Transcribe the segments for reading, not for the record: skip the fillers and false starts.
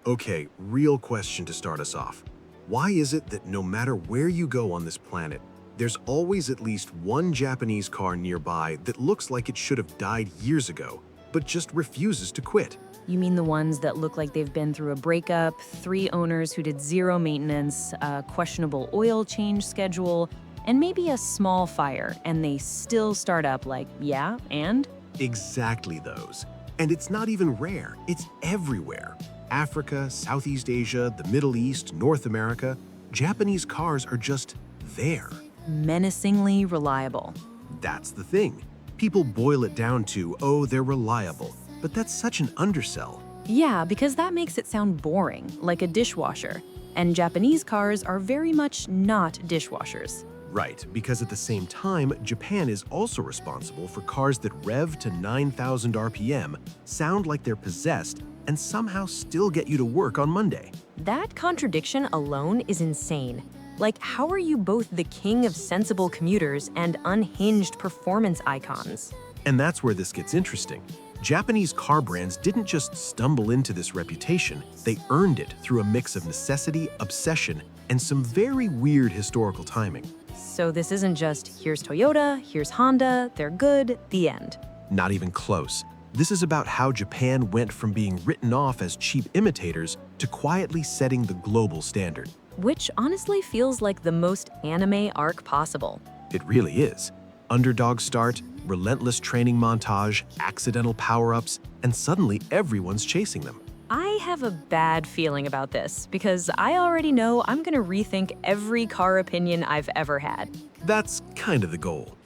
Okay, real question to start us off. Why is it that no matter where you go on this planet, there's always at least one Japanese car nearby that looks like it should have died years ago, but just refuses to quit? You mean the ones that look like they've been through a breakup, three owners who did zero maintenance, a questionable oil change schedule, and maybe a small fire, and they still start up like, yeah, and? Exactly those. And it's not even rare, it's everywhere. Africa, Southeast Asia, the Middle East, North America, Japanese cars are just there. Menacingly reliable. That's the thing. People boil it down to, oh, they're reliable. But that's such an undersell. Yeah, because that makes it sound boring, like a dishwasher. And Japanese cars are very much not dishwashers. Right, because at the same time, Japan is also responsible for cars that rev to 9,000 RPM, sound like they're possessed, and somehow still get you to work on Monday. That contradiction alone is insane. Like, how are you both the king of sensible commuters and unhinged performance icons? And that's where this gets interesting. Japanese car brands didn't just stumble into this reputation, they earned it through a mix of necessity, obsession, and some very weird historical timing. So this isn't just, here's Toyota, here's Honda, they're good, the end. Not even close. This is about how Japan went from being written off as cheap imitators to quietly setting the global standard. Which honestly feels like the most anime arc possible. It really is. Underdog start, relentless training montage, accidental power-ups, and suddenly everyone's chasing them. I have a bad feeling about this because I already know I'm gonna rethink every car opinion I've ever had. That's kind of the goal.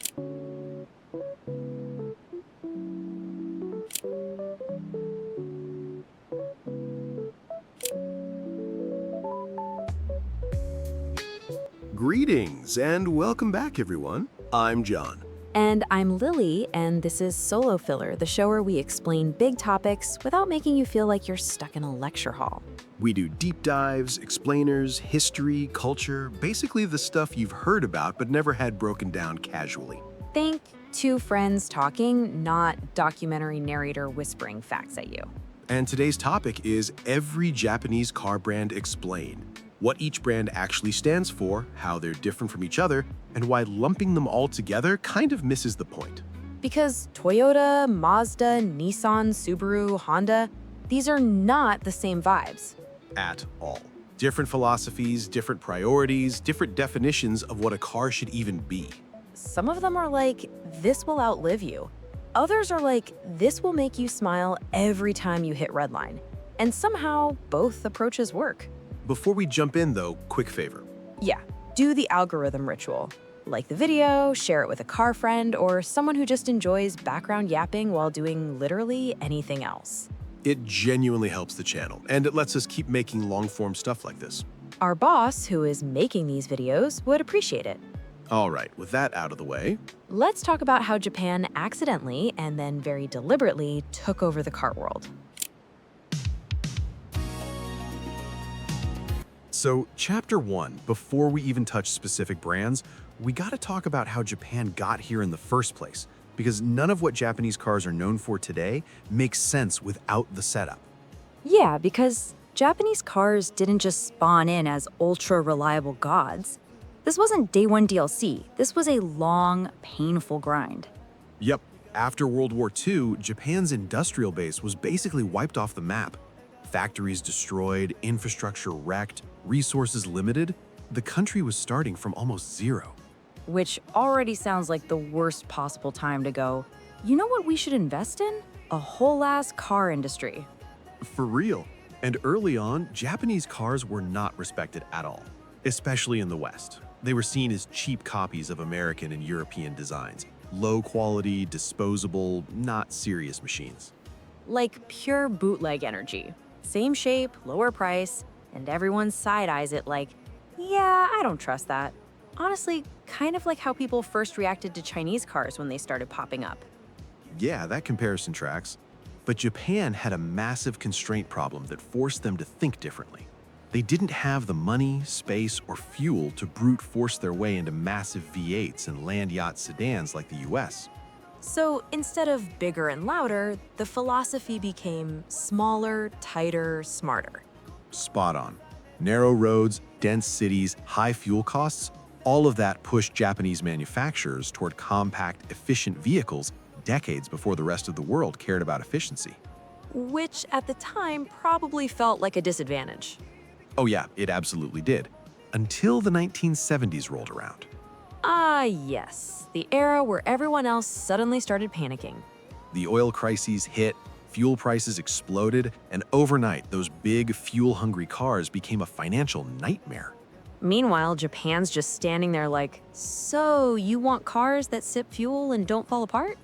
Greetings and welcome back, everyone. I'm John. And I'm Lily, and this is Solo Filler, the show where we explain big topics without making you feel like you're stuck in a lecture hall. We do deep dives, explainers, history, culture, basically the stuff you've heard about but never had broken down casually. Think two friends talking, not documentary narrator whispering facts at you. And today's topic is every Japanese car brand explained. What each brand actually stands for, how they're different from each other, and why lumping them all together kind of misses the point. Because Toyota, Mazda, Nissan, Subaru, Honda, these are not the same vibes. At all. Different philosophies, different priorities, different definitions of what a car should even be. Some of them are like, this will outlive you. Others are like, this will make you smile every time you hit redline. And somehow, both approaches work. Before we jump in though, quick favor. Yeah, do the algorithm ritual. Like the video, share it with a car friend, or someone who just enjoys background yapping while doing literally anything else. It genuinely helps the channel, and it lets us keep making long-form stuff like this. Our boss, who is making these videos, would appreciate it. All right, with that out of the way, Let's talk about how Japan accidentally and then very deliberately took over the car world. So, Chapter 1, before we even touch specific brands, we gotta talk about how Japan got here in the first place, because none of what Japanese cars are known for today makes sense without the setup. Yeah, because Japanese cars didn't just spawn in as ultra-reliable gods. This wasn't day one DLC. This was a long, painful grind. Yep, after World War II, Japan's industrial base was basically wiped off the map. Factories destroyed, infrastructure wrecked, resources limited. The country was starting from almost zero. Which already sounds like the worst possible time to go, you know what we should invest in? A whole-ass car industry. For real. And early on, Japanese cars were not respected at all, especially in the West. They were seen as cheap copies of American and European designs. Low quality, disposable, not serious machines. Like pure bootleg energy. Same shape, lower price, and everyone side-eyes it like, yeah, I don't trust that. Honestly, kind of like how people first reacted to Chinese cars when they started popping up. Yeah, that comparison tracks. But Japan had a massive constraint problem that forced them to think differently. They didn't have the money, space, or fuel to brute force their way into massive V8s and land yacht sedans like the US. So instead of bigger and louder, the philosophy became smaller, tighter, smarter. Spot on. Narrow roads, dense cities, high fuel costs, all of that pushed Japanese manufacturers toward compact, efficient vehicles decades before the rest of the world cared about efficiency. Which at the time probably felt like a disadvantage. Oh yeah, it absolutely did. Until the 1970s rolled around. Yes, the era where everyone else suddenly started panicking. The oil crises hit, fuel prices exploded, and overnight, those big, fuel-hungry cars became a financial nightmare. Meanwhile, Japan's just standing there like, so you want cars that sip fuel and don't fall apart?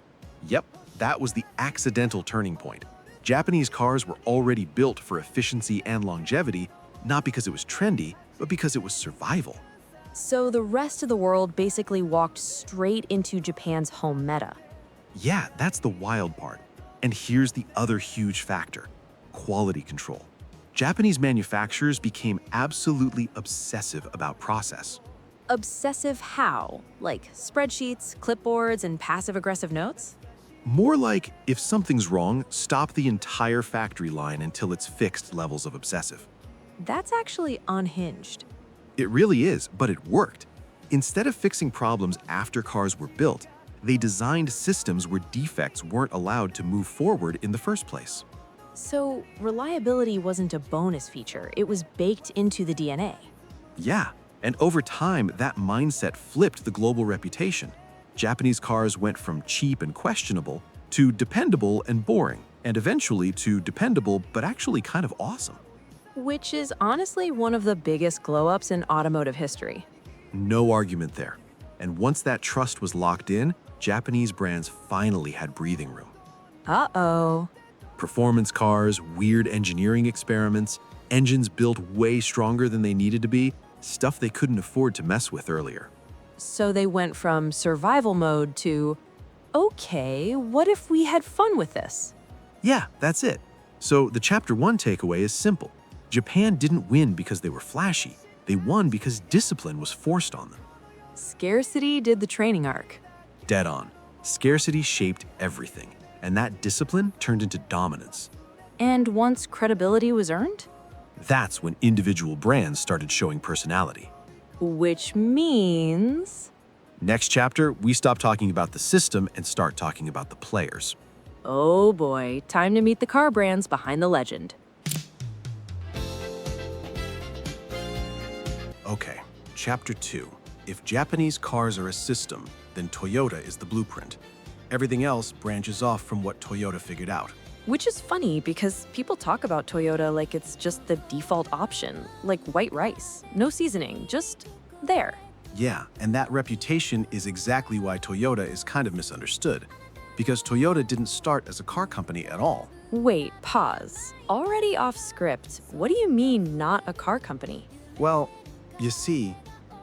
Yep, that was the accidental turning point. Japanese cars were already built for efficiency and longevity, not because it was trendy, but because it was survival. So the rest of the world basically walked straight into Japan's home meta. Yeah, that's the wild part. And here's the other huge factor: quality control. Japanese manufacturers became absolutely obsessive about process. Obsessive how? Like spreadsheets, clipboards, and passive-aggressive notes? More like, if something's wrong, stop the entire factory line until it's fixed levels of obsessive. That's actually unhinged. It really is, but it worked. Instead of fixing problems after cars were built, they designed systems where defects weren't allowed to move forward in the first place. So reliability wasn't a bonus feature, it was baked into the DNA. Yeah, and over time, that mindset flipped the global reputation. Japanese cars went from cheap and questionable to dependable and boring, and eventually to dependable but actually kind of awesome. Which is honestly one of the biggest glow-ups in automotive history. No argument there. And once that trust was locked in, Japanese brands finally had breathing room. Uh-oh. Performance cars, weird engineering experiments, engines built way stronger than they needed to be, stuff they couldn't afford to mess with earlier. So they went from survival mode to, okay, what if we had fun with this? Yeah, that's it. So the Chapter 1 takeaway is simple. Japan didn't win because they were flashy. They won because discipline was forced on them. Scarcity did the training arc. Dead on. Scarcity shaped everything, and that discipline turned into dominance. And once credibility was earned? That's when individual brands started showing personality. Which means... Next chapter, we stop talking about the system and start talking about the players. Oh boy, time to meet the car brands behind the legend. Okay, Chapter 2. If Japanese cars are a system, then Toyota is the blueprint. Everything else branches off from what Toyota figured out. Which is funny because people talk about Toyota like it's just the default option, like white rice, no seasoning, just there. Yeah, and that reputation is exactly why Toyota is kind of misunderstood. Because Toyota didn't start as a car company at all. Wait, pause. Already off script, what do you mean not a car company? Well, you see,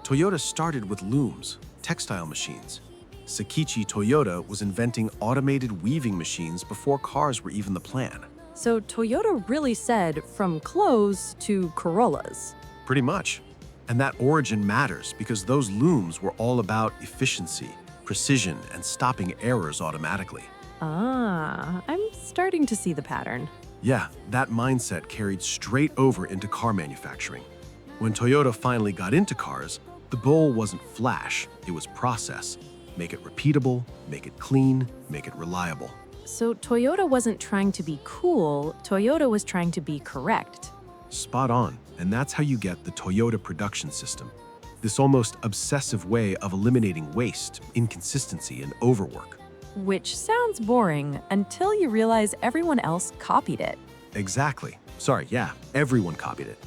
Toyota started with looms, textile machines. Sakichi Toyota was inventing automated weaving machines before cars were even the plan. So Toyota really said from clothes to Corollas. Pretty much. And that origin matters because those looms were all about efficiency, precision, and stopping errors automatically. Ah, I'm starting to see the pattern. Yeah, that mindset carried straight over into car manufacturing. When Toyota finally got into cars, the goal wasn't flash, it was process. Make it repeatable, make it clean, make it reliable. So Toyota wasn't trying to be cool, Toyota was trying to be correct. Spot on, and that's how you get the Toyota production system. This almost obsessive way of eliminating waste, inconsistency, and overwork. Which sounds boring until you realize everyone else copied it. Exactly. Sorry, yeah, everyone copied it.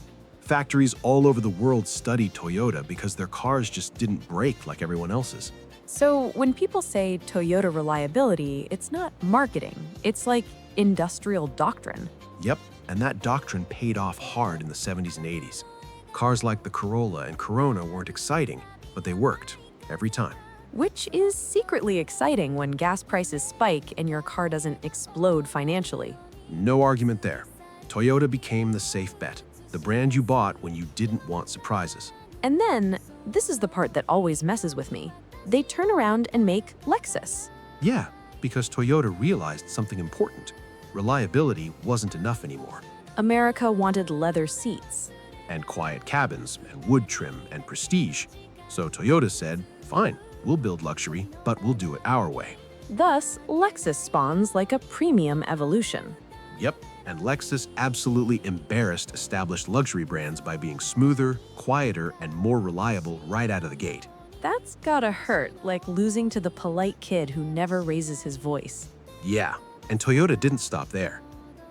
Factories all over the world studied Toyota because their cars just didn't break like everyone else's. So when people say Toyota reliability, it's not marketing. It's like industrial doctrine. Yep, and that doctrine paid off hard in the 70s and 80s. Cars like the Corolla and Corona weren't exciting, but they worked every time. Which is secretly exciting when gas prices spike and your car doesn't explode financially. No argument there. Toyota became the safe bet, the brand you bought when you didn't want surprises. And then, this is the part that always messes with me. They turn around and make Lexus. Yeah, because Toyota realized something important. Reliability wasn't enough anymore. America wanted leather seats. and quiet cabins and wood trim and prestige. So Toyota said, fine, we'll build luxury, but we'll do it our way. Thus, Lexus spawns like a premium evolution. Yep, and Lexus absolutely embarrassed established luxury brands by being smoother, quieter, and more reliable right out of the gate. That's gotta hurt, like losing to the polite kid who never raises his voice. Yeah, and Toyota didn't stop there.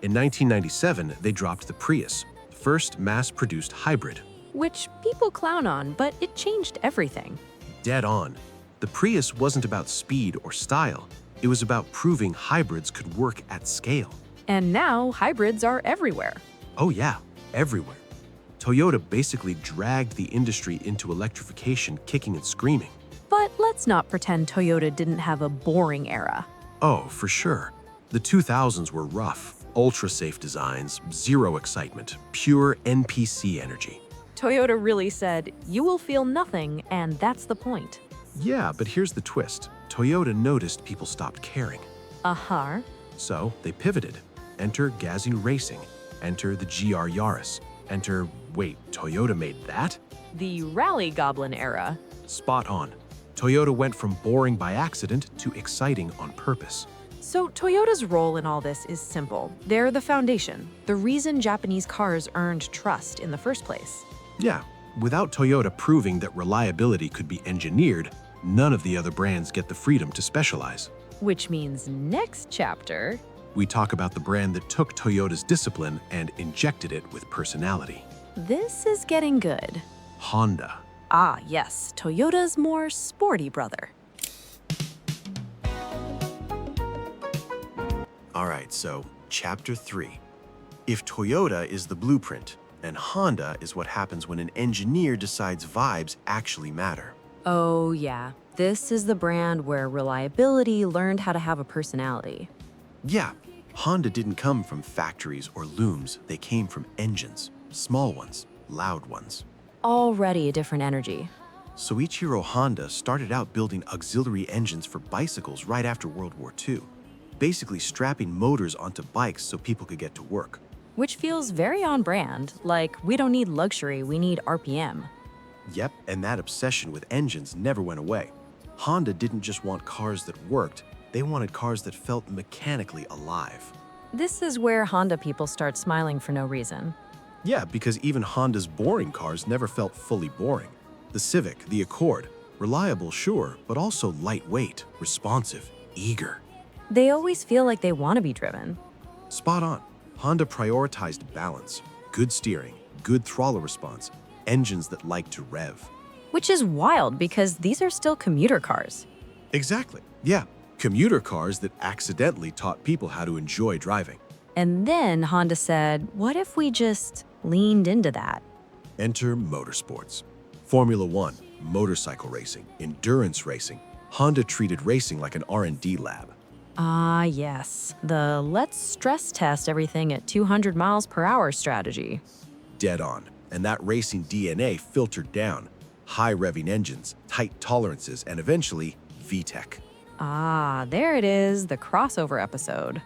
In 1997, they dropped the Prius, first mass-produced hybrid. Which people clown on, but it changed everything. Dead on. The Prius wasn't about speed or style. It was about proving hybrids could work at scale. And now hybrids are everywhere. Oh yeah, everywhere. Toyota basically dragged the industry into electrification, kicking and screaming. But let's not pretend Toyota didn't have a boring era. Oh, for sure. The 2000s were rough. Ultra-safe designs, zero excitement, pure NPC energy. Toyota really said, you will feel nothing, and that's the point. Yeah, but here's the twist. Toyota noticed people stopped caring. Uh-huh. So they pivoted. Enter Gazoo Racing. Enter the GR Yaris. Enter, wait, Toyota made that? The Rally Goblin era. Spot on. Toyota went from boring by accident to exciting on purpose. So Toyota's role in all this is simple. They're the foundation, the reason Japanese cars earned trust in the first place. Yeah, without Toyota proving that reliability could be engineered, none of the other brands get the freedom to specialize. Which means next chapter, We talk about the brand that took Toyota's discipline and injected it with personality. this is getting good. Honda. Ah, yes, Toyota's more sporty brother. All right, so Chapter 3. If Toyota is the blueprint, and Honda is what happens when an engineer decides vibes actually matter. Oh, yeah. This is the brand where reliability learned how to have a personality. Yeah, Honda didn't come from factories or looms. They came from engines, small ones, loud ones. Already a different energy. Soichiro Honda started out building auxiliary engines for bicycles right after World War II, basically strapping motors onto bikes so people could get to work. Which feels very on brand, like we don't need luxury, we need RPM. Yep, and that obsession with engines never went away. Honda didn't just want cars that worked, they wanted cars that felt mechanically alive. This is where Honda people start smiling for no reason. Yeah, because even Honda's boring cars never felt fully boring. The Civic, the Accord, reliable, sure, but also lightweight, responsive, eager. They always feel like they want to be driven. Spot on. Honda prioritized balance, good steering, good throttle response, engines that like to rev. Which is wild because these are still commuter cars. Exactly. Yeah, commuter cars that accidentally taught people how to enjoy driving. And then Honda said, what if we just leaned into that? Enter motorsports. Formula One, motorcycle racing, endurance racing. Honda treated racing like an R&D lab. Ah, yes. The let's stress test everything at 200 miles per hour strategy. Dead on. And that racing DNA filtered down. High revving engines, tight tolerances, and eventually, VTEC. Ah, there it is, the crossover episode.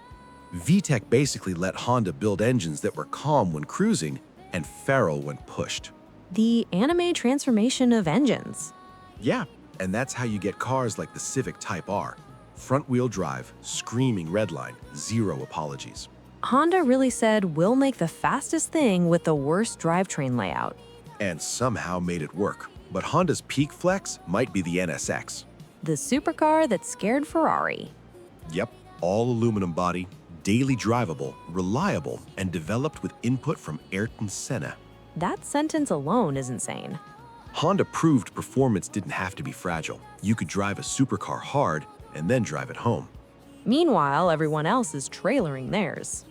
VTEC basically let Honda build engines that were calm when cruising and feral when pushed. The anime transformation of engines. Yeah, and that's how you get cars like the Civic Type R. Front-wheel drive, screaming redline, zero apologies. Honda really said, we'll make the fastest thing with the worst drivetrain layout. And somehow made it work. But Honda's peak flex might be the NSX. The supercar that scared Ferrari. Yep, all aluminum body, daily drivable, reliable, and developed with input from Ayrton Senna. That sentence alone is insane. Honda proved performance didn't have to be fragile. You could drive a supercar hard and then drive it home. Meanwhile, everyone else is trailering theirs.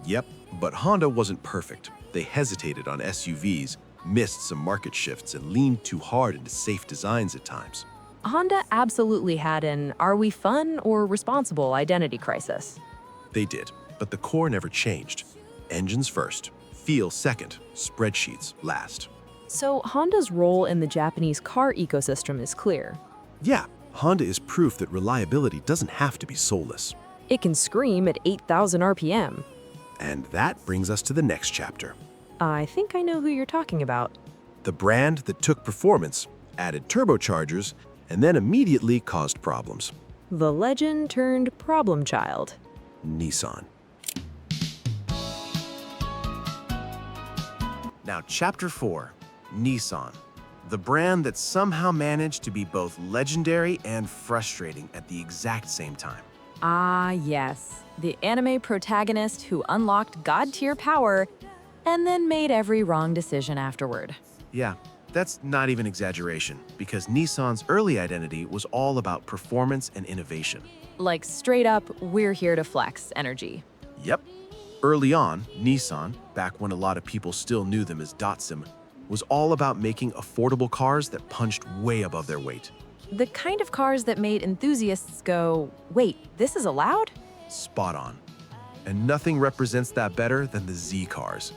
Yep, but Honda wasn't perfect. They hesitated on SUVs, missed some market shifts, and leaned too hard into safe designs at times. Honda absolutely had an are we fun or responsible identity crisis. They did, but the core never changed. Engines first, feel second, spreadsheets last. So Honda's role in the Japanese car ecosystem is clear. Yeah, Honda is proof that reliability doesn't have to be soulless. It can scream at 8,000 RPM. And that brings us to the next chapter. I think I know who you're talking about. The brand that took performance, added turbochargers, and then immediately caused problems. The legend turned problem child. Nissan. Now, Chapter 4, Nissan, the brand that somehow managed to be both legendary and frustrating at the exact same time. Ah, yes. The anime protagonist who unlocked god-tier power and then made every wrong decision afterward. Yeah, that's not even exaggeration, because Nissan's early identity was all about performance and innovation. Like straight up, we're here to flex energy. Yep. Early on, Nissan, back when a lot of people still knew them as Datsun, was all about making affordable cars that punched way above their weight. The kind of cars that made enthusiasts go, wait, this is allowed? Spot on. And nothing represents that better than the Z cars.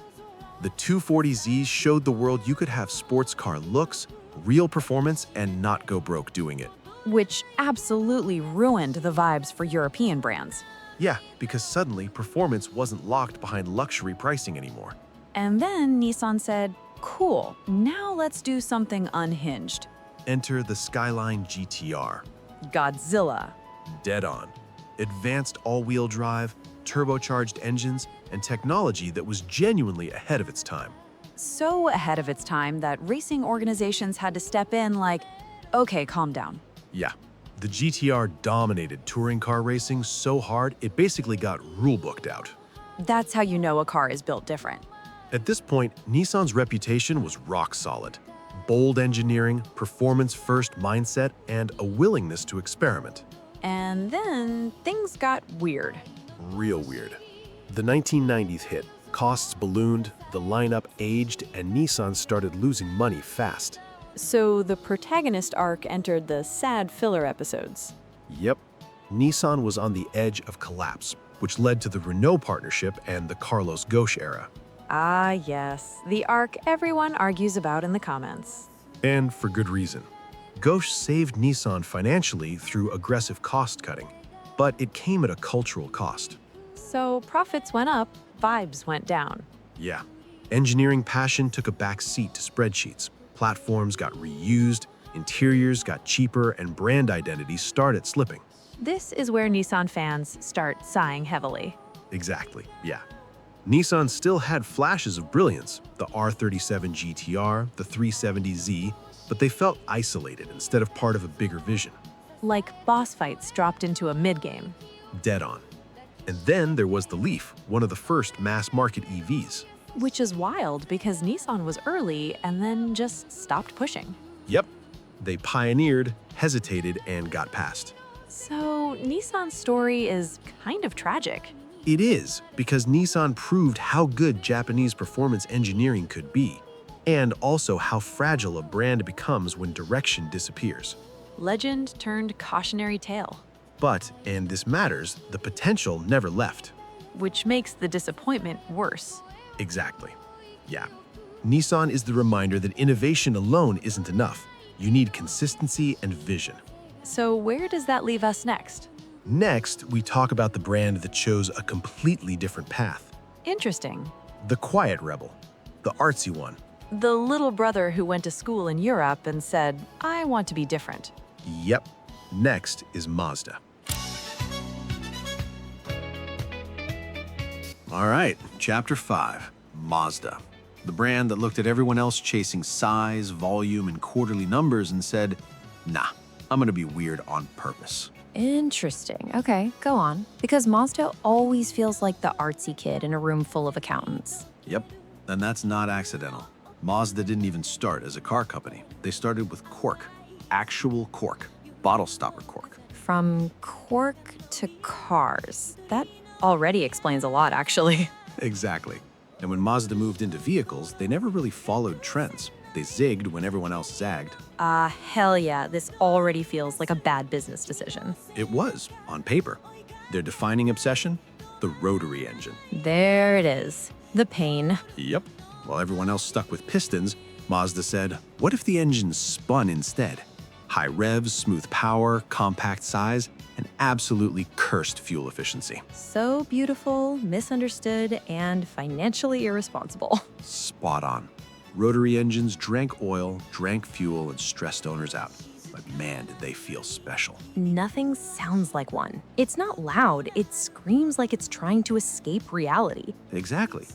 The 240Zs showed the world you could have sports car looks, real performance, and not go broke doing it. Which absolutely ruined the vibes for European brands. Yeah, because suddenly performance wasn't locked behind luxury pricing anymore. And then Nissan said, cool, now let's do something unhinged. Enter the Skyline GTR. Godzilla. Dead on. Advanced all-wheel drive, turbocharged engines, and technology that was genuinely ahead of its time. So ahead of its time that racing organizations had to step in like, okay, calm down. Yeah, the GTR dominated touring car racing so hard it basically got rule-booked out. That's how you know a car is built different. At this point, Nissan's reputation was rock solid. Bold engineering, performance-first mindset, and a willingness to experiment. And then things got weird. Real weird. The 1990s hit, costs ballooned, the lineup aged, and Nissan started losing money fast. So the protagonist arc entered the sad filler episodes. Yep, Nissan was on the edge of collapse, which led to the Renault partnership and the Carlos Ghosn era. Ah, yes, the arc everyone argues about in the comments. And for good reason. Ghosn saved Nissan financially through aggressive cost-cutting, but it came at a cultural cost. So profits went up, vibes went down. Yeah. Engineering passion took a back seat to spreadsheets. Platforms got reused, interiors got cheaper, and brand identities started slipping. This is where Nissan fans start sighing heavily. Exactly, yeah. Nissan still had flashes of brilliance, the R37 GTR, the 370Z, but they felt isolated instead of part of a bigger vision. Like boss fights dropped into a mid-game. Dead on. And then there was the Leaf, one of the first mass-market EVs. Which is wild because Nissan was early and then just stopped pushing. Yep. They pioneered, hesitated, and got past. So Nissan's story is kind of tragic. It is, because Nissan proved how good Japanese performance engineering could be, and also how fragile a brand becomes when direction disappears. Legend turned cautionary tale. But, and this matters, the potential never left. Which makes the disappointment worse. Exactly. Yeah. Nissan is the reminder that innovation alone isn't enough. You need consistency and vision. So where does that leave us next? Next, we talk about the brand that chose a completely different path. Interesting. The quiet rebel. The artsy one. The little brother who went to school in Europe and said, I want to be different. Yep. Next is Mazda. All right, Chapter 5, Mazda. The brand that looked at everyone else chasing size, volume, and quarterly numbers and said, nah, I'm gonna be weird on purpose. Interesting. Okay, go on. Because Mazda always feels like the artsy kid in a room full of accountants. Yep, and that's not accidental. Mazda didn't even start as a car company. They started with cork, actual cork, bottle stopper cork. From cork to cars. That already explains a lot, actually. Exactly. And when Mazda moved into vehicles, they never really followed trends. They zigged when everyone else zagged. Hell yeah, this already feels like a bad business decision. It was, on paper. Their defining obsession? The rotary engine. There it is. The pain. Yep. While everyone else stuck with pistons, Mazda said, what if the engine spun instead? High revs, smooth power, compact size, and absolutely cursed fuel efficiency. So beautiful, misunderstood, and financially irresponsible. Spot on. Rotary engines drank oil, drank fuel, and stressed owners out. But man, did they feel special. Nothing sounds like one. It's not loud, it screams like it's trying to escape reality. Exactly.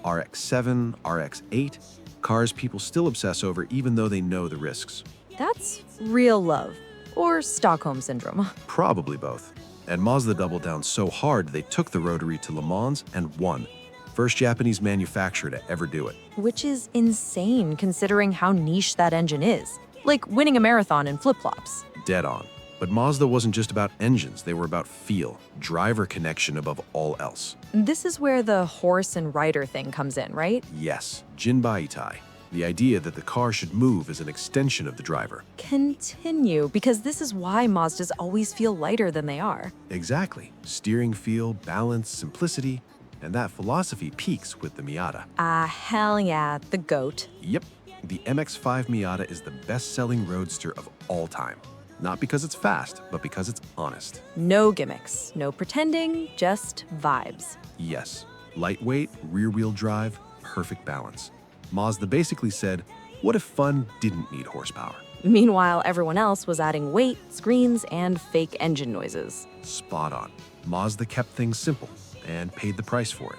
RX-7, RX-8, cars people still obsess over even though they know the risks. That's real love, or Stockholm Syndrome. Probably both. And Mazda doubled down so hard they took the Rotary to Le Mans and won. First Japanese manufacturer to ever do it. Which is insane considering how niche that engine is. Like winning a marathon in flip-flops. Dead on. But Mazda wasn't just about engines, they were about feel, driver connection above all else. This is where the horse and rider thing comes in, right? Yes, Jinbaitai. The idea that the car should move as an extension of the driver. Continue, because this is why Mazdas always feel lighter than they are. Exactly. Steering feel, balance, simplicity, and that philosophy peaks with the Miata. Ah, hell yeah, the GOAT. Yep, the MX-5 Miata is the best-selling roadster of all time. Not because it's fast, but because it's honest. No gimmicks, no pretending, just vibes. Yes, lightweight, rear-wheel drive, perfect balance. Mazda basically said, what if fun didn't need horsepower? Meanwhile, everyone else was adding weight, screens, and fake engine noises. Spot on. Mazda kept things simple and paid the price for it.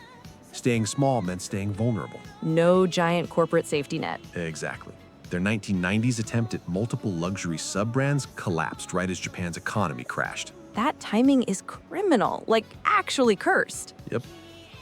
Staying small meant staying vulnerable. No giant corporate safety net. Exactly. Their 1990s attempt at multiple luxury sub-brands collapsed right as Japan's economy crashed. That timing is criminal, like actually cursed. Yep.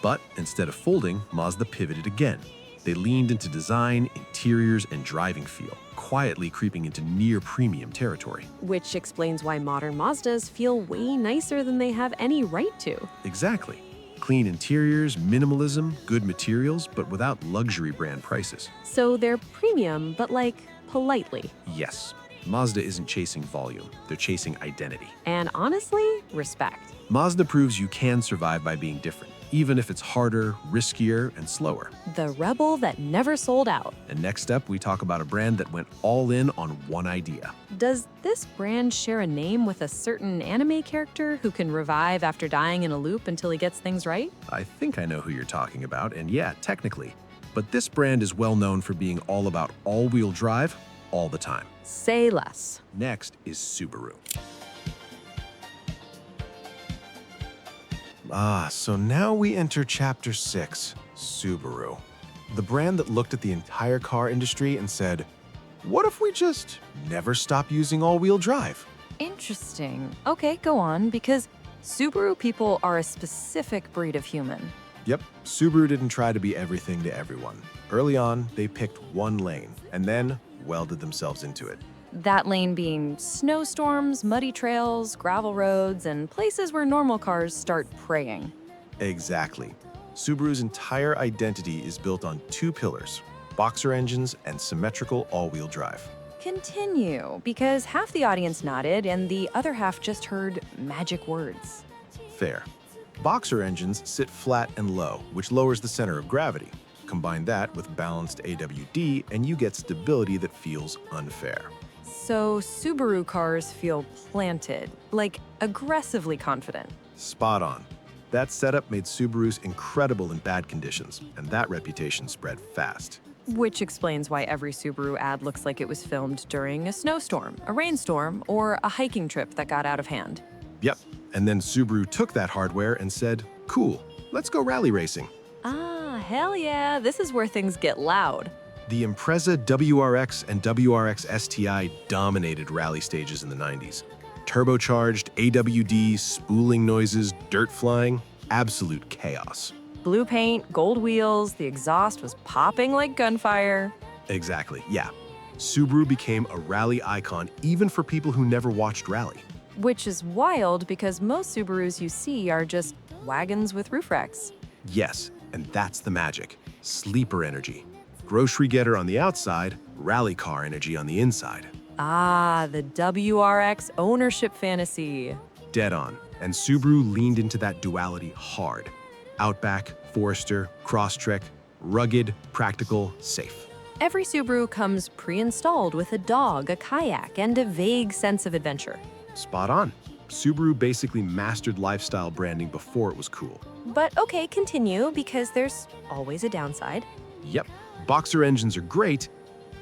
But instead of folding, Mazda pivoted again. They leaned into design, interiors, and driving feel, quietly creeping into near-premium territory. Which explains why modern Mazdas feel way nicer than they have any right to. Exactly. Clean interiors, minimalism, good materials, but without luxury brand prices. So they're premium, but like politely. Yes, Mazda isn't chasing volume, they're chasing identity. And honestly, respect. Mazda proves you can survive by being different, even if it's harder, riskier, and slower. The rebel that never sold out. And next up, we talk about a brand that went all in on one idea. Does this brand share a name with a certain anime character who can revive after dying in a loop until he gets things right? I think I know who you're talking about, and yeah, technically. But this brand is well known for being all about all-wheel drive all the time. Say less. Next is Subaru. So now we enter Chapter 6, Subaru. The brand that looked at the entire car industry and said, what if we just never stop using all-wheel drive? Interesting. Okay, go on, because Subaru people are a specific breed of human. Yep, Subaru didn't try to be everything to everyone. Early on, they picked one lane and then welded themselves into it. That lane being snowstorms, muddy trails, gravel roads, and places where normal cars start praying. Exactly. Subaru's entire identity is built on two pillars, boxer engines and symmetrical all-wheel drive. Continue, because half the audience nodded and the other half just heard magic words. Fair. Boxer engines sit flat and low, which lowers the center of gravity. Combine that with balanced AWD and you get stability that feels unfair. So Subaru cars feel planted, like aggressively confident. Spot on. That setup made Subarus incredible in bad conditions, and that reputation spread fast. Which explains why every Subaru ad looks like it was filmed during a snowstorm, a rainstorm, or a hiking trip that got out of hand. Yep, and then Subaru took that hardware and said, cool, let's go rally racing. Ah, hell yeah, this is where things get loud. The Impreza WRX and WRX STI dominated rally stages in the 90s. Turbocharged, AWD, spooling noises, dirt flying, absolute chaos. Blue paint, gold wheels, the exhaust was popping like gunfire. Exactly, yeah. Subaru became a rally icon even for people who never watched rally. Which is wild because most Subarus you see are just wagons with roof racks. Yes, and that's the magic. Sleeper energy. Grocery getter on the outside, rally car energy on the inside. Ah, the WRX ownership fantasy. Dead on. And Subaru leaned into that duality hard. Outback, Forester, Crosstrek, rugged, practical, safe. Every Subaru comes pre-installed with a dog, a kayak, and a vague sense of adventure. Spot on. Subaru basically mastered lifestyle branding before it was cool. But okay, continue, because there's always a downside. Yep, boxer engines are great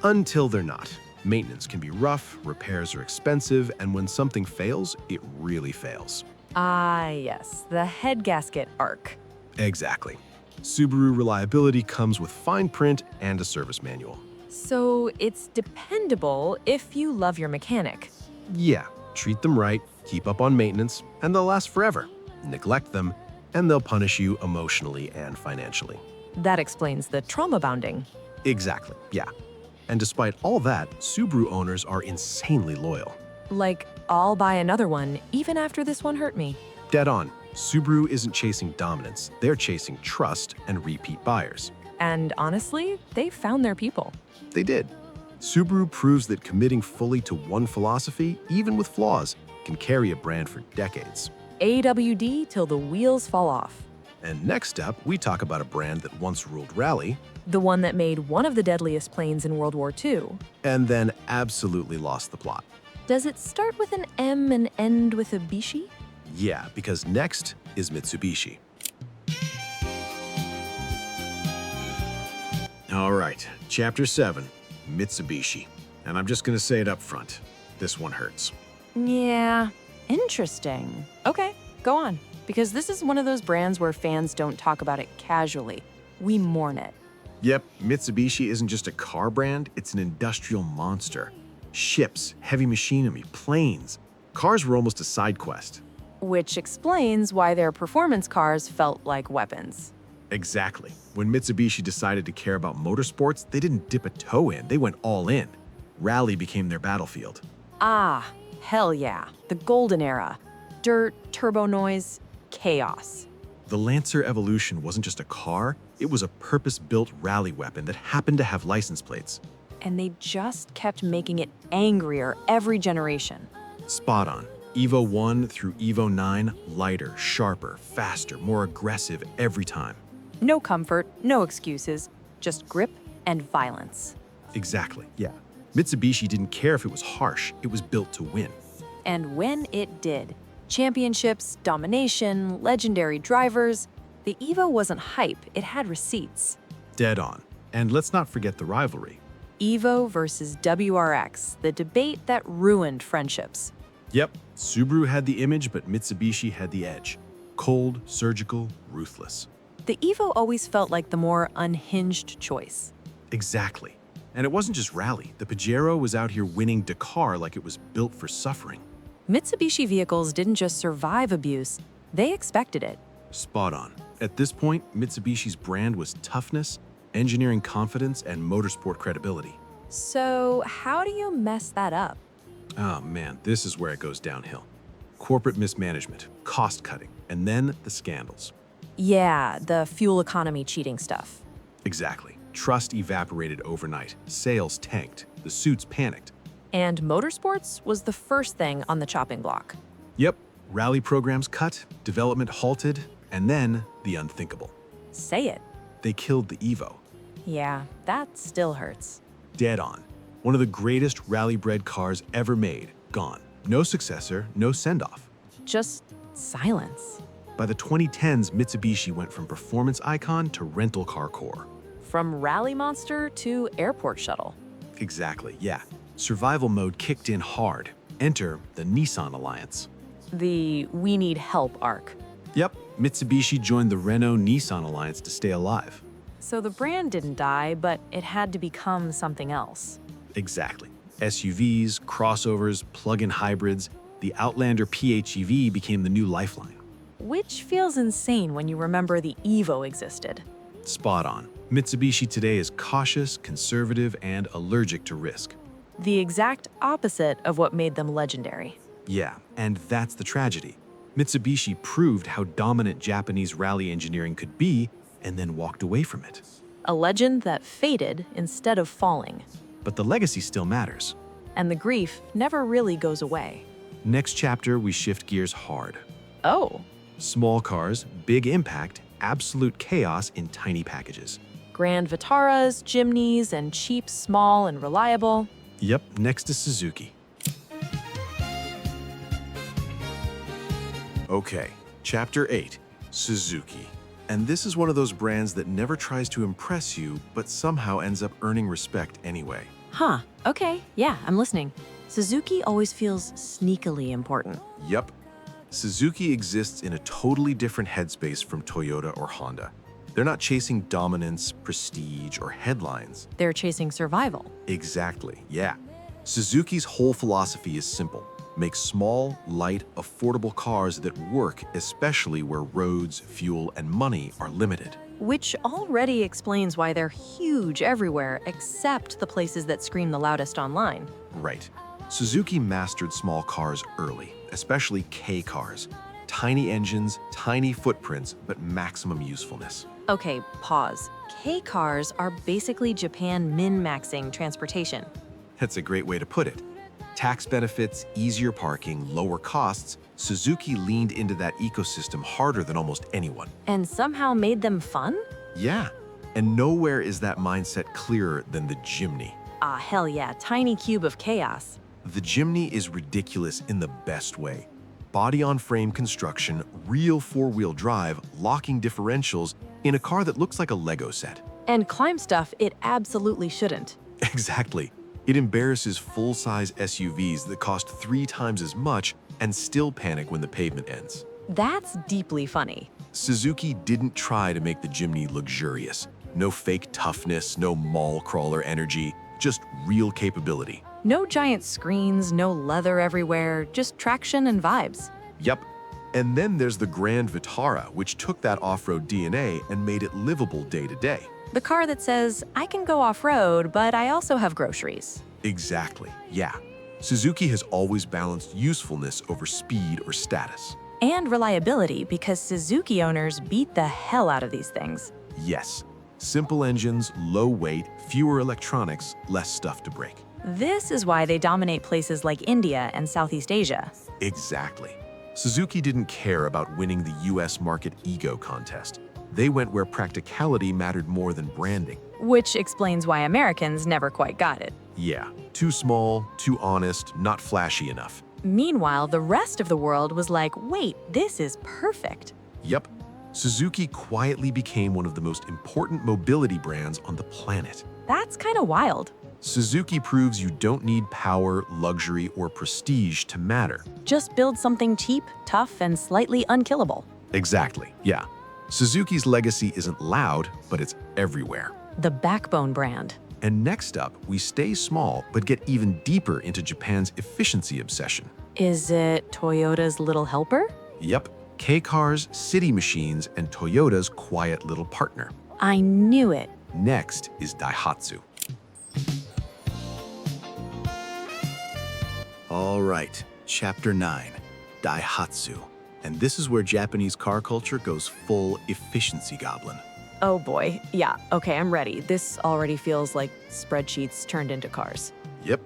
until they're not. Maintenance can be rough, repairs are expensive, and when something fails, it really fails. Ah, yes, the head gasket arc. Exactly. Subaru reliability comes with fine print and a service manual. So it's dependable if you love your mechanic. Yeah, treat them right, keep up on maintenance, and they'll last forever. Neglect them, and they'll punish you emotionally and financially. That explains the trauma bonding. Exactly, yeah. And despite all that, Subaru owners are insanely loyal. Like, I'll buy another one even after this one hurt me. Dead on. Subaru isn't chasing dominance, they're chasing trust and repeat buyers. And honestly, they found their people. They did. Subaru proves that committing fully to one philosophy, even with flaws, can carry a brand for decades. AWD till the wheels fall off. And next up, we talk about a brand that once ruled rally, The one that made one of the deadliest planes in World War II. and then absolutely lost the plot. Does it start with an M and end with a Bishi? Yeah, because next is Mitsubishi. All right, Chapter 7, Mitsubishi. And I'm just gonna say it up front. This one hurts. Yeah, interesting. Okay, go on. Because this is one of those brands where fans don't talk about it casually. We mourn it. Yep, Mitsubishi isn't just a car brand, it's an industrial monster. Ships, heavy machinery, planes. Cars were almost a side quest. Which explains why their performance cars felt like weapons. Exactly. When Mitsubishi decided to care about motorsports, they didn't dip a toe in, they went all in. Rally became their battlefield. Ah, hell yeah. The golden era. Dirt, turbo noise, chaos. The Lancer Evolution wasn't just a car, it was a purpose-built rally weapon that happened to have license plates. And they just kept making it angrier every generation. Spot on. Evo 1 through Evo 9, lighter, sharper, faster, more aggressive every time. No comfort, no excuses, just grip and violence. Exactly, yeah. Mitsubishi didn't care if it was harsh, it was built to win. And when it did, championships, domination, legendary drivers, the Evo wasn't hype, it had receipts. Dead on. And let's not forget the rivalry. Evo versus WRX, the debate that ruined friendships. Yep, Subaru had the image, but Mitsubishi had the edge. Cold, surgical, ruthless. The Evo always felt like the more unhinged choice. Exactly. And it wasn't just rally. The Pajero was out here winning Dakar like it was built for suffering. Mitsubishi vehicles didn't just survive abuse, they expected it. Spot on. At this point, Mitsubishi's brand was toughness, engineering confidence, and motorsport credibility. So, how do you mess that up? Oh man, this is where it goes downhill. Corporate mismanagement, cost cutting, and then the scandals. Yeah, the fuel economy cheating stuff. Exactly. Trust evaporated overnight, sales tanked, the suits panicked. And motorsports was the first thing on the chopping block. Yep, rally programs cut, development halted, and then the unthinkable. Say it. They killed the Evo. Yeah, that still hurts. Dead on. One of the greatest rally-bred cars ever made, gone. No successor, no send-off. Just silence. By the 2010s, Mitsubishi went from performance icon to rental car core. From rally monster to airport shuttle. Exactly, yeah. Survival mode kicked in hard. Enter the Nissan Alliance. The we need help arc. Yep, Mitsubishi joined the Renault-Nissan Alliance to stay alive. So the brand didn't die, but it had to become something else. Exactly. SUVs, crossovers, plug-in hybrids, the Outlander PHEV became the new lifeline. Which feels insane when you remember the Evo existed. Spot on. Mitsubishi today is cautious, conservative, and allergic to risk. The exact opposite of what made them legendary. Yeah, and that's the tragedy. Mitsubishi proved how dominant Japanese rally engineering could be and then walked away from it. A legend that faded instead of falling. But the legacy still matters. And the grief never really goes away. Next chapter, we shift gears hard. Oh, Small cars, big impact, absolute chaos in tiny packages. Grand Vitaras, Jimneys, and cheap, small, and reliable. Yep, next is Suzuki. Okay, Chapter 8, Suzuki. And this is one of those brands that never tries to impress you, but somehow ends up earning respect anyway. Huh, okay, yeah, I'm listening. Suzuki always feels sneakily important. Yep. Suzuki exists in a totally different headspace from Toyota or Honda. They're not chasing dominance, prestige, or headlines. They're chasing survival. Exactly, yeah. Suzuki's whole philosophy is simple. Make small, light, affordable cars that work, especially where roads, fuel, and money are limited. Which already explains why they're huge everywhere except the places that scream the loudest online. Right. Suzuki mastered small cars early, especially K cars. Tiny engines, tiny footprints, but maximum usefulness. Okay, pause. K cars are basically Japan min-maxing transportation. That's a great way to put it. Tax benefits, easier parking, lower costs, Suzuki leaned into that ecosystem harder than almost anyone. And somehow made them fun? Yeah, and nowhere is that mindset clearer than the Jimny. Ah, hell yeah, tiny cube of chaos. The Jimny is ridiculous in the best way. Body-on-frame construction, real four-wheel drive, locking differentials in a car that looks like a Lego set. And climb stuff it absolutely shouldn't. Exactly. It embarrasses full-size SUVs that cost 3 times as much and still panic when the pavement ends. That's deeply funny. Suzuki didn't try to make the Jimny luxurious. No fake toughness, no mall crawler energy, just real capability. No giant screens, no leather everywhere, just traction and vibes. Yep. And then there's the Grand Vitara, which took that off-road DNA and made it livable day to day. The car that says, I can go off-road, but I also have groceries. Exactly, yeah. Suzuki has always balanced usefulness over speed or status. And reliability, because Suzuki owners beat the hell out of these things. Yes. Simple engines, low weight, fewer electronics, less stuff to break. This is why they dominate places like India and Southeast Asia. Exactly. Suzuki didn't care about winning the US market ego contest. They went where practicality mattered more than branding. Which explains why Americans never quite got it. Yeah, too small, too honest, not flashy enough. Meanwhile, the rest of the world was like, wait, this is perfect. Yep. Suzuki quietly became one of the most important mobility brands on the planet. That's kind of wild. Suzuki proves you don't need power, luxury, or prestige to matter. Just build something cheap, tough, and slightly unkillable. Exactly, yeah. Suzuki's legacy isn't loud, but it's everywhere. The backbone brand. And next up, we stay small, but get even deeper into Japan's efficiency obsession. Is it Toyota's little helper? Yep, K-cars, city machines, and Toyota's quiet little partner. I knew it. Next is Daihatsu. All right, Chapter 9, Daihatsu. And this is where Japanese car culture goes full efficiency goblin. Oh boy, yeah, okay, I'm ready. This already feels like spreadsheets turned into cars. Yep.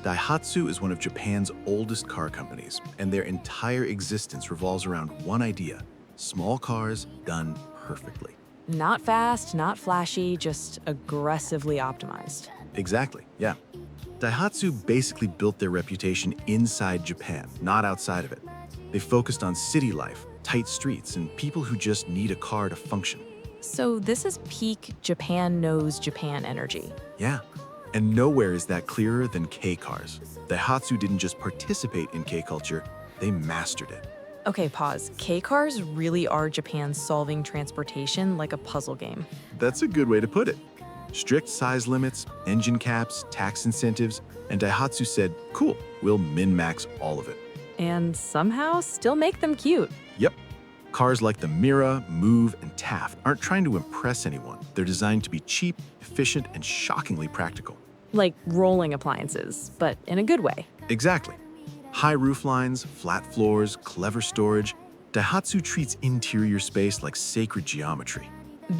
Daihatsu is one of Japan's oldest car companies, and their entire existence revolves around one idea: small cars done perfectly. Not fast, not flashy, just aggressively optimized. Exactly, yeah. Daihatsu basically built their reputation inside Japan, not outside of it. They focused on city life, tight streets, and people who just need a car to function. So this is peak Japan knows Japan energy. Yeah, and nowhere is that clearer than K cars. Daihatsu didn't just participate in K culture, they mastered it. Okay, pause. K-cars really are Japan solving transportation like a puzzle game. That's a good way to put it. Strict size limits, engine caps, tax incentives, and Daihatsu said, cool, we'll min-max all of it. And somehow still make them cute. Yep. Cars like the Mira, Move, and Taft aren't trying to impress anyone. They're designed to be cheap, efficient, and shockingly practical. Like rolling appliances, but in a good way. Exactly. High roof lines, flat floors, clever storage. Daihatsu treats interior space like sacred geometry.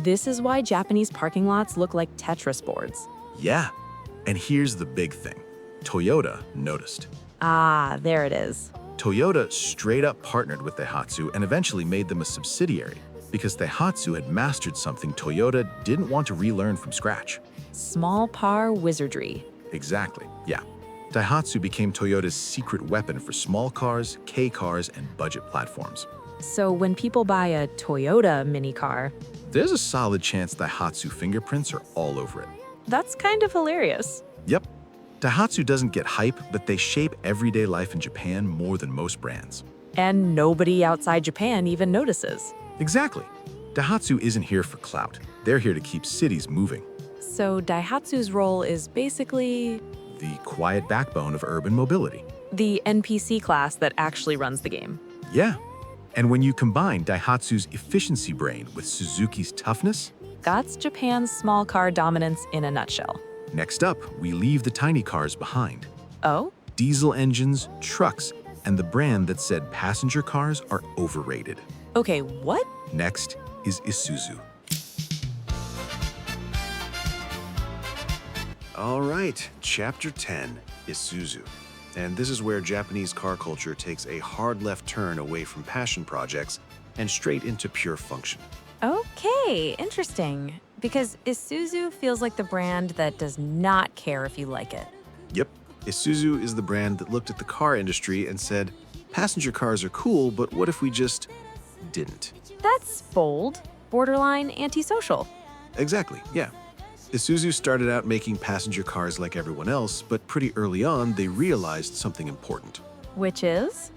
This is why Japanese parking lots look like Tetris boards. Yeah. And here's the big thing. Toyota noticed. Ah, there it is. Toyota straight up partnered with Daihatsu and eventually made them a subsidiary. because Daihatsu had mastered something Toyota didn't want to relearn from scratch. Small par wizardry. Exactly, yeah. Daihatsu became Toyota's secret weapon for small cars, K cars, and budget platforms. So when people buy a Toyota mini car, There's a solid chance Daihatsu fingerprints are all over it. that's kind of hilarious. Yep. Daihatsu doesn't get hype, but they shape everyday life in Japan more than most brands. And nobody outside Japan even notices. Exactly. Daihatsu isn't here for clout. They're here to keep cities moving. So Daihatsu's role is basically The quiet backbone of urban mobility. the NPC class that actually runs the game. Yeah. And when you combine Daihatsu's efficiency brain with Suzuki's toughness, That's Japan's small car dominance in a nutshell. next up, we leave the tiny cars behind. Oh? Diesel engines, trucks, and the brand that said passenger cars are overrated. Okay, what? Next is Isuzu. All right, Chapter 10, Isuzu. And this is where Japanese car culture takes a hard left turn away from passion projects and straight into pure function. Okay, interesting. Because Isuzu feels like the brand that does not care if you like it. Yep, Isuzu is the brand that looked at the car industry and said, passenger cars are cool, but what if we just didn't? That's bold, borderline antisocial. Exactly, yeah. Isuzu started out making passenger cars like everyone else, but pretty early on, they realized something important. Which is?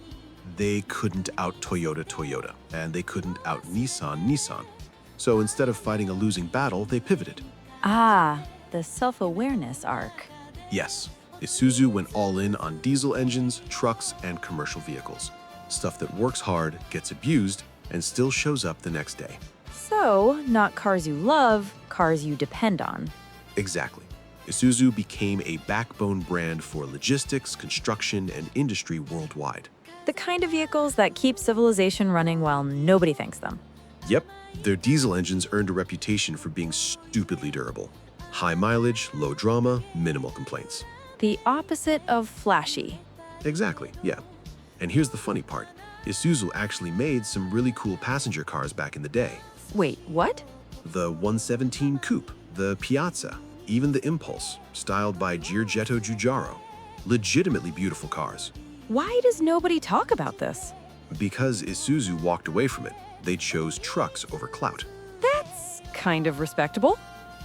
They couldn't out Toyota, and they couldn't out Nissan. So instead of fighting a losing battle, they pivoted. Ah, the self-awareness arc. Yes, Isuzu went all in on diesel engines, trucks, and commercial vehicles. Stuff that works hard, gets abused, and still shows up the next day. So, not cars you love, cars you depend on. Exactly. Isuzu became a backbone brand for logistics, construction, and industry worldwide. The kind of vehicles that keep civilization running while nobody thanks them. Yep, their diesel engines earned a reputation for being stupidly durable. High mileage, low drama, minimal complaints. The opposite of flashy. Exactly, yeah. And here's the funny part. Isuzu actually made some really cool passenger cars back in the day. Wait, what? The 117 Coupe, the Piazza, even the Impulse, styled by Giorgetto Giugiaro. Legitimately beautiful cars. Why does nobody talk about this? Because Isuzu walked away from it, they chose trucks over clout. That's kind of respectable.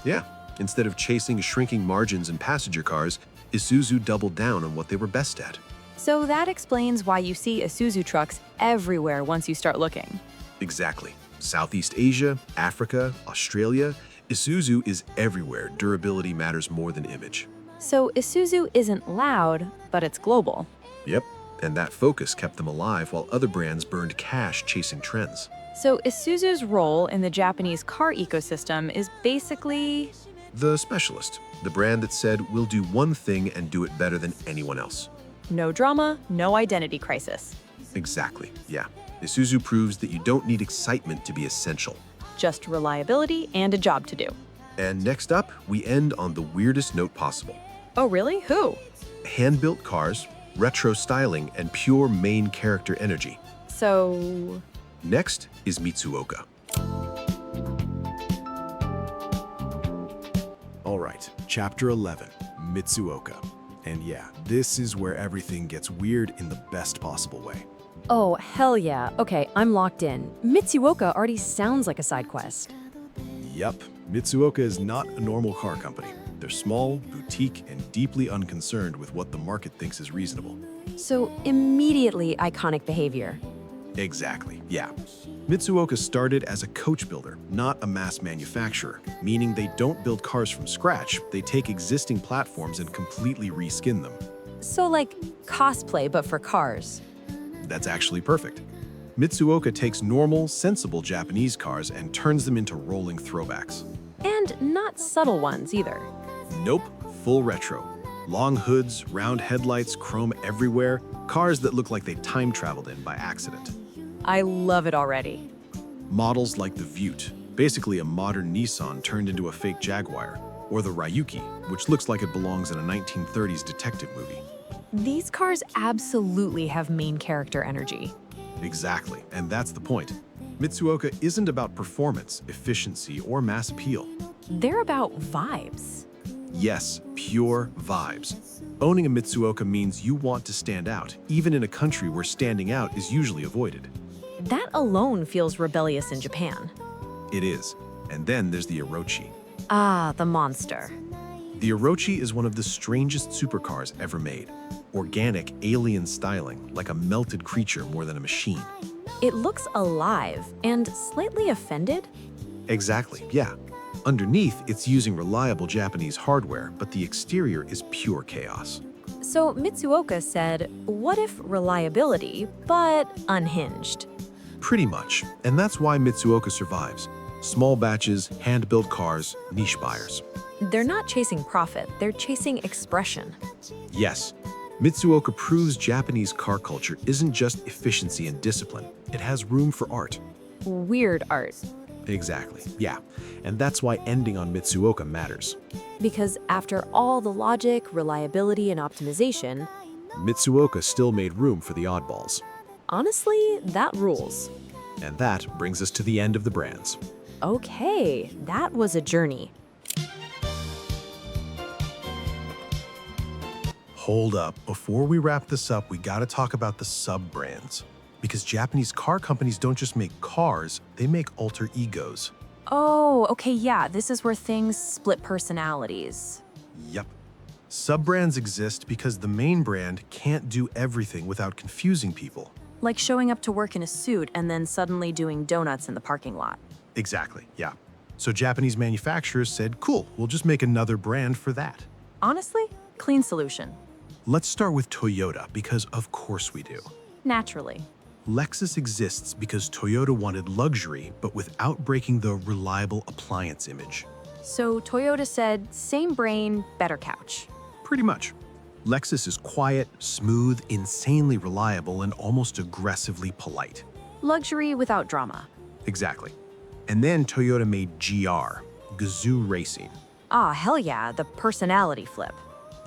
Yeah, instead of chasing shrinking margins in passenger cars, Isuzu doubled down on what they were best at. So that explains why you see Isuzu trucks everywhere once you start looking. Exactly. Southeast Asia, Africa, Australia, Isuzu is everywhere. Durability matters more than image. So Isuzu isn't loud, but it's global. Yep, and that focus kept them alive while other brands burned cash chasing trends. So Isuzu's role in the Japanese car ecosystem is basically The specialist, the brand that said, we'll do one thing and do it better than anyone else. no drama, no identity crisis. Exactly, yeah. Isuzu proves that you don't need excitement to be essential. Just reliability and a job to do. And next up, we end on the weirdest note possible. Oh, really? Who? Hand-built cars, retro styling, and pure main character energy. So, Next is Mitsuoka. All right, Chapter 11, Mitsuoka. And yeah, this is where everything gets weird in the best possible way. Oh, hell yeah. Okay, I'm locked in. Mitsuoka already sounds like a side quest. Yup, Mitsuoka is not a normal car company. They're small, boutique, and deeply unconcerned with what the market thinks is reasonable. So, immediately iconic behavior. Exactly, yeah. Mitsuoka started as a coach builder, not a mass manufacturer, meaning they don't build cars from scratch, they take existing platforms and completely reskin them. So, like cosplay, but for cars. That's actually perfect. Mitsuoka takes normal, sensible Japanese cars and turns them into rolling throwbacks. And not subtle ones either. Nope, full retro. Long hoods, round headlights, chrome everywhere, cars that look like they time traveled in by accident. I love it already. Models like the Vute, basically a modern Nissan turned into a fake Jaguar, or the Ryuki, which looks like it belongs in a 1930s detective movie. These cars absolutely have main character energy. Exactly, and that's the point. Mitsuoka isn't about performance, efficiency, or mass appeal. They're about vibes. Yes, pure vibes. Owning a Mitsuoka means you want to stand out, even in a country where standing out is usually avoided. That alone feels rebellious in Japan. It is. And then there's the Orochi. Ah, the monster. The Orochi is one of the strangest supercars ever made. Organic, alien styling, like a melted creature more than a machine. It looks alive and slightly offended. Exactly, yeah. Underneath, it's using reliable Japanese hardware, but the exterior is pure chaos. So Mitsuoka said, what if reliability, but unhinged? Pretty much. And that's why Mitsuoka survives. Small batches, hand-built cars, niche buyers. They're not chasing profit, they're chasing expression. Yes, Mitsuoka proves Japanese car culture isn't just efficiency and discipline. It has room for art. Weird art. Exactly, yeah. And that's why ending on Mitsuoka matters. Because after all the logic, reliability, and optimization, Mitsuoka still made room for the oddballs. honestly, that rules. And that brings us to the end of the brands. Okay, that was a journey. Hold up, before we wrap this up, we gotta talk about the sub-brands. Because Japanese car companies don't just make cars, they make alter egos. Oh, okay, yeah, this is where things split personalities. Yep. Sub-brands exist because the main brand can't do everything without confusing people. Like showing up to work in a suit and then suddenly doing donuts in the parking lot. Exactly, yeah. So Japanese manufacturers said, cool, we'll just make another brand for that. Honestly, clean solution. Let's start with Toyota, because of course we do. Naturally. Lexus exists because Toyota wanted luxury, but without breaking the reliable appliance image. So Toyota said, same brain, better couch. Pretty much. Lexus is quiet, smooth, insanely reliable, and almost aggressively polite. Luxury without drama. Exactly. And then Toyota made GR, Gazoo Racing. Ah, hell yeah, the personality flip.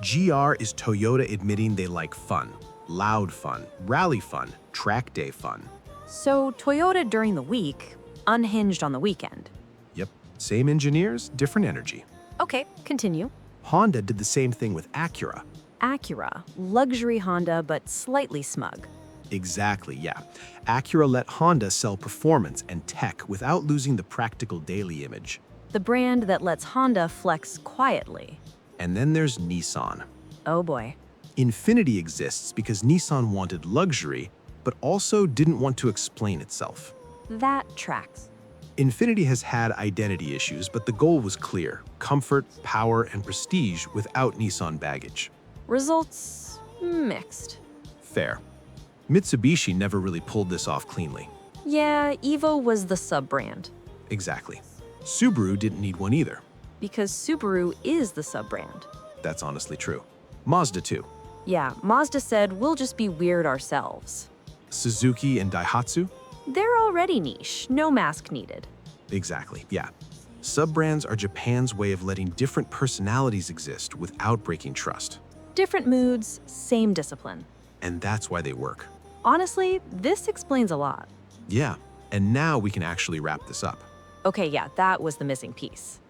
GR is Toyota admitting they like fun, loud fun, rally fun, track day fun. So Toyota during the week, unhinged on the weekend. Yep, same engineers, different energy. Okay, continue. Honda did the same thing with Acura. Acura, luxury Honda, but slightly smug. Exactly, yeah. Acura let Honda sell performance and tech without losing the practical daily image. The brand that lets Honda flex quietly. And then there's Nissan. Oh boy. Infiniti exists because Nissan wanted luxury, but also didn't want to explain itself. That tracks. Infiniti has had identity issues, but the goal was clear: comfort, power, and prestige without Nissan baggage. Results mixed. Fair. Mitsubishi never really pulled this off cleanly. Yeah, Evo was the sub-brand. Exactly. Subaru didn't need one either. Because Subaru is the sub-brand. That's honestly true. Mazda too. Yeah, Mazda said we'll just be weird ourselves. Suzuki and Daihatsu? They're already niche, no mask needed. Exactly, yeah. Sub-brands are Japan's way of letting different personalities exist without breaking trust. Different moods, same discipline. And that's why they work. Honestly, this explains a lot. Yeah, and now we can actually wrap this up. Okay, yeah, that was the missing piece.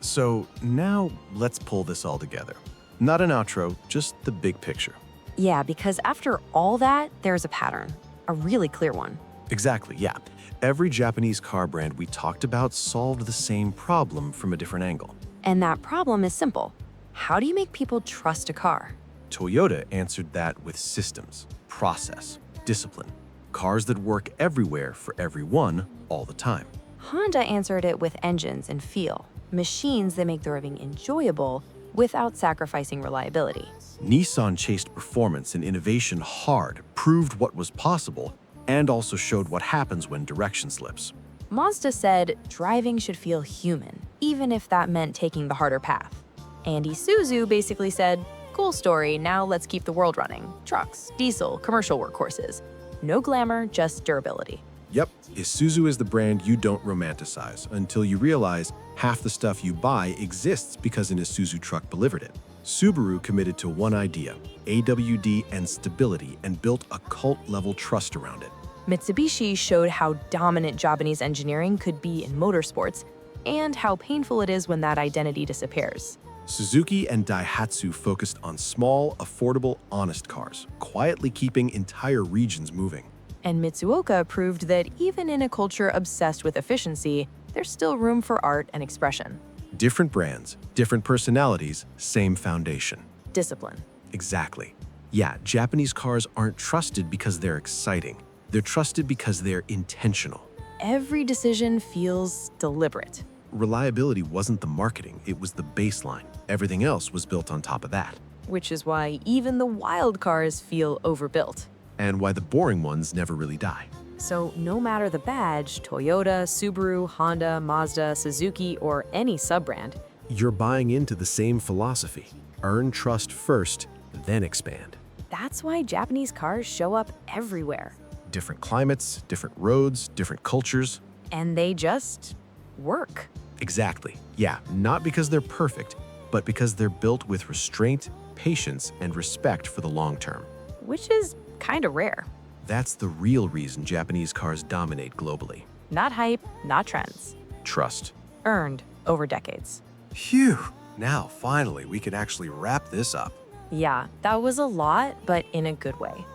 So now let's pull this all together. Not an outro, just the big picture. Yeah, because after all that, there's a pattern, a really clear one. Exactly, yeah. Every Japanese car brand we talked about solved the same problem from a different angle. And that problem is simple. How do you make people trust a car? Toyota answered that with systems, process, discipline. Cars that work everywhere for everyone all the time. Honda answered it with engines and feel, machines that make driving enjoyable without sacrificing reliability. Nissan chased performance and innovation hard, proved what was possible, and also showed what happens when direction slips. Mazda said driving should feel human, even if that meant taking the harder path. And Isuzu basically said, cool story, now let's keep the world running. Trucks, diesel, commercial workhorses. No glamour, just durability. Yep, Isuzu is the brand you don't romanticize until you realize half the stuff you buy exists because an Isuzu truck delivered it. Subaru committed to one idea, AWD and stability, and built a cult-level trust around it. Mitsubishi showed how dominant Japanese engineering could be in motorsports and how painful it is when that identity disappears. Suzuki and Daihatsu focused on small, affordable, honest cars, quietly keeping entire regions moving. And Mitsuoka proved that even in a culture obsessed with efficiency, there's still room for art and expression. Different brands, different personalities, same foundation. Discipline. Exactly. Yeah, Japanese cars aren't trusted because they're exciting. They're trusted because they're intentional. Every decision feels deliberate. Reliability wasn't the marketing, it was the baseline. Everything else was built on top of that. Which is why even the wild cars feel overbuilt. And why the boring ones never really die. So no matter the badge, Toyota, Subaru, Honda, Mazda, Suzuki, or any sub-brand, You're buying into the same philosophy. Earn trust first, then expand. that's why Japanese cars show up everywhere. Different climates, different roads, different cultures. And they just work. Exactly. Yeah, not because they're perfect, but because they're built with restraint, patience, and respect for the long term. Which is kind of rare. That's the real reason Japanese cars dominate globally. Not hype, not trends. Trust. Earned over decades. Phew! Now, finally, we can actually wrap this up. Yeah, that was a lot, but in a good way.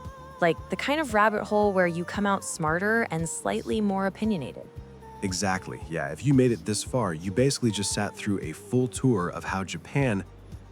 Like the kind of rabbit hole where you come out smarter and slightly more opinionated. Exactly. Yeah, if you made it this far, you basically just sat through a full tour of how Japan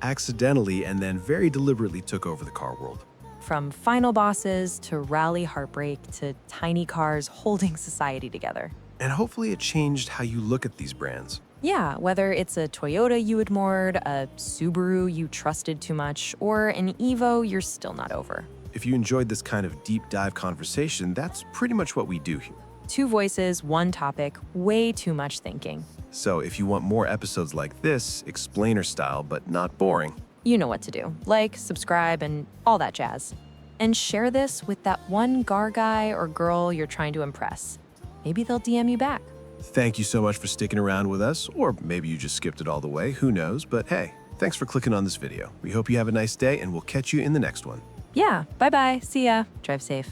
accidentally and then very deliberately took over the car world. From final bosses to rally heartbreak to tiny cars holding society together. And hopefully it changed how you look at these brands. Yeah, whether it's a Toyota you adored, a Subaru you trusted too much, or an Evo you're still not over. If you enjoyed this kind of deep dive conversation, that's pretty much what we do here. Two voices, one topic, way too much thinking. So if you want more episodes like this, explainer style, but not boring, You know what to do. Like, subscribe, and all that jazz. And share this with that one guy or girl you're trying to impress. Maybe they'll DM you back. thank you so much for sticking around with us, or maybe you just skipped it all the way, who knows, but hey, thanks for clicking on this video. We hope you have a nice day, and we'll catch you in the next one. Yeah, bye-bye. See ya. Drive safe.